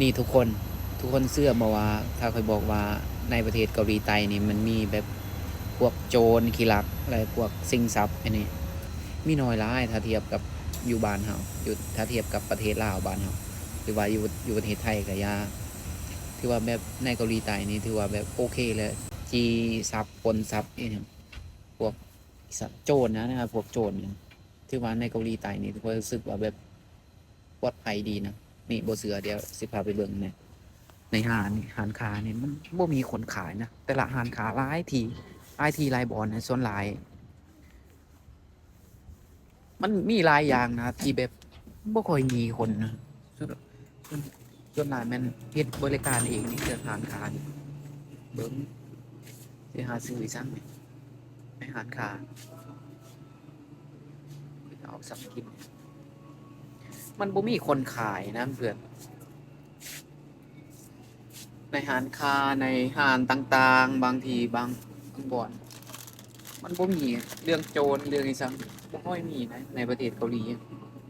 นี่ทุกคนเชื่อมาว่าถ้าเคยบอกว่าในประเทศเกาหลีใต้นี่มันมีแบบพวกโจรขี้ลักอะไรพวกซิงซับอันนี้มีน้อยหลายถ้าเทียบกับอยู่บ้านเฮาอยู่ถ้าเทียบกับประเทศลาวบ้านเฮาหรือว่าอยู่ประเทศไทยก็ยาถือว่าแบบในเกาหลีใต้นี่ถือว่าแบบโอเคเลยจีซับปนซับนี่ครับพวกโจรนะครับพวกโจรเนี่ยถือว่าในเกาหลีใต้นี่ถือว่ารู้สึกว่าแบบปลอดภัยดีนะนี่บ่เสือเดี๋ยวสิพาไปเบิ่งเนี่ย ในหารค้าเนี่ยมันบ่มีคนขายนะแต่ละหารค้าหลายทีหลายบอนนะส่วนหลายมันมีหลายอย่างนะที่แบบบ่ค่อยมีคนนะส่วนหลายมันเฮ็ดบริการเองนี่คือหารค้านี่เบิ่งสิหาซื้ออีกซังนี่ในหารค้าเอาสักกินมันบ่มีคนขายนะเพื่อนในหารค้าในห้างต่างๆบางทีบางบ่อน มันบ่มีเรื่องโจรเรื่องอีสังบ่ค่อยมีนะในประเทศเกาหลี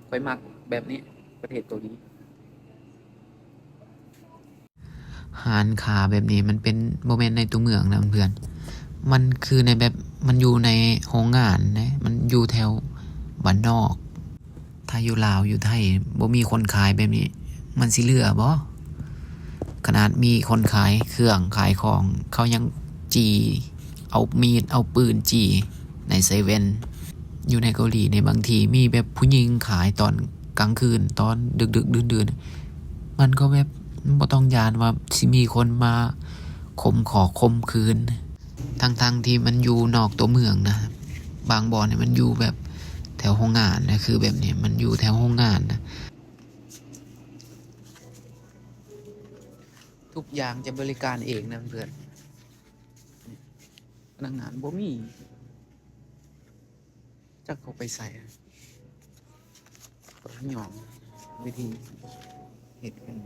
ค่อยมักแบบนี้ประเทศเกาหลีหารขาแบบนี้มันเป็นบ่แม่นในตัวเมืองนะเพื่อนมันคือในแบบมันอยู่ในโรงงานนะมันอยู่แถวบ้านนอกถ้าอยู่ลาวอยู่ไทยบ่มีคนขายแบบนี้มันสิเหลือบ่ขนาดมีคนขายเครื่องขายของเขายังจี้เอามีดเอาปืนจี้ในเซเว่นอยู่ในเกาหลีในบางทีมีแบบผู้หญิงขายตอนกลางคืนตอนดึกๆดื่นๆมันก็แบบบ่ต้องยานว่าสิมีคนมาข่มคืนทั้งที่มันอยู่นอกตัวเมืองนะบางบ่อนเนี่ยมันอยู่แบบแถวโรงงานนะคือแบบนี้มันอยู่แถวโรงงานนะทุกอย่างจะบริการเองนะเพื่อนพนักงานบ่มีจักเขาไปใส่ก็หย่อนวิธีเฮ็ดกัน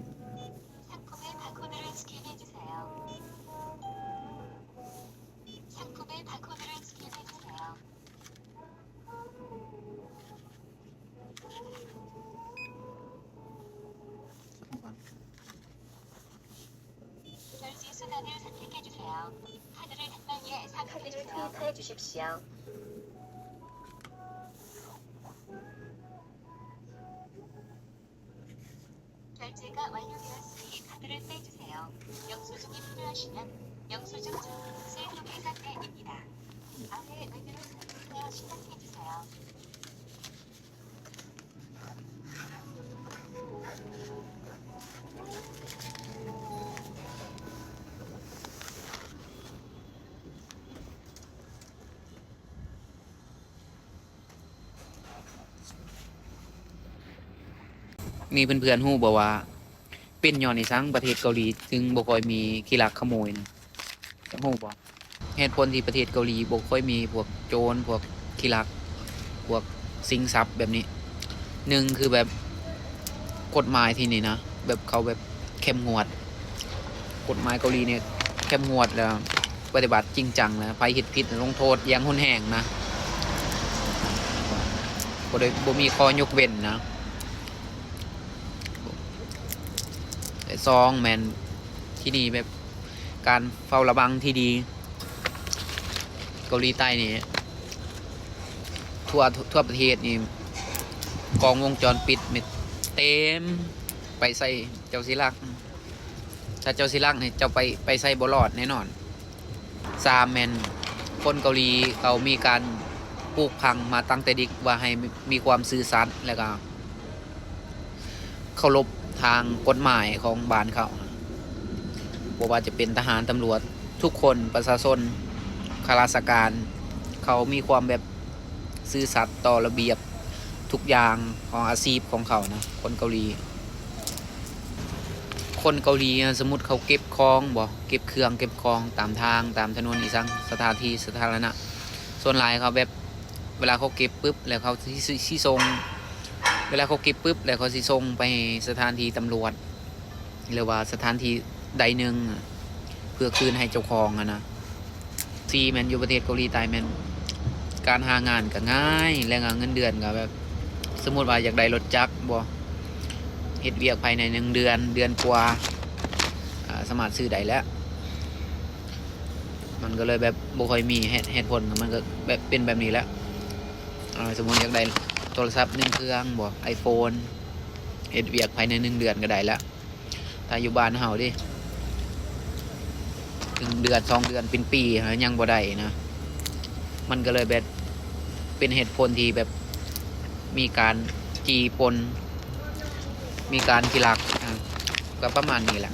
มีเพื่อนๆฮู้บ่ว่าเป็นย้อนอีสังประเทศเกาหลีจึงบ่ค่อยมีขี้ลักขโมยนะจะฮู้บ่เหตุผลที่ประเทศเกาหลีบ่ค่อยมีพวกโจรพวกขี้ลักพวกสิงทรัพย์แบบนี้หนึ่งคือแบบกฎหมายที่นี่นะแบบเขาแบบเข้มงวดกฎหมายเกาหลีเนี่ยเข้มงวดแล้วปฏิบัติจริงจังนะใครเฮ็ดผิดลงโทษอย่างรุนแรงนะบ่มีข้อยกเว้นนะแต่ซองแมนที่นี่แบบการเฝ้าระวังที่ดีเกาหลีใต้นี่ทั่วประเทศนี่กล้องวงจรปิดเต็มไปใส่เจ้าสิรักถ้าเจ้าสิรักนี่เจ้าไปใส่บ่รอดแน่นอนแมนคนเกาหลีเขามีการปลูกพังมาตั้งแต่เด็กว่าให้มีความซื่อสัตย์แล้วก็เคารพทางกฎหมายของบ้านเขาบ่ว่าจะเป็นทหารตำรวจทุกคนประชาชนข้าราชการเขามีความแบบซื่อสัตย์ต่อระเบียบทุกอย่างของอาชีพของเขานะคนเกาหลีสมมุติเขาเก็บของบ่เก็บเครื่องเก็บของตามทางตามถนนอีสังสถานที่สาธารณะส่วนหลายเขาแบบเวลาเขาเก็บปุ๊บแล้วเขาสิส่งเวลาเขาเก็บปุ๊บแล้วเขาสิส่งไปสถานที่ตำรวจหรือว่าสถานที่ใดหนึ่งเพื่อคืนให้เจ้าของนะแมนอยู่ประเทศเกาหลีใต้แมนการหางานก็ง่ายและเงินเดือนก็แบบสมมติว่าอยากได้รถจักรบ่ เฮ็ดเวียกภายใน1 เดือนเดือนกว่าสามารถซื้อได้แล้วมันก็เลยแบบบ่ค่อยมีเหตุผลมันก็แบบเป็นแบบนี้แล้วสมมุติอยากได้โทรศัพท์1 เครื่องบ่ iPhone เฮ็ดเวียกภายใน1 เดือนก็ได้แล้วถ้าอยู่บ้านเฮาดิถึงเดือน2 เดือนเป็นปียังบ่ได้นะมันก็เลยแบบเป็นเหตุผลที่แบบมีการจีปนมีการกีรักก็ประมาณนี้แหละ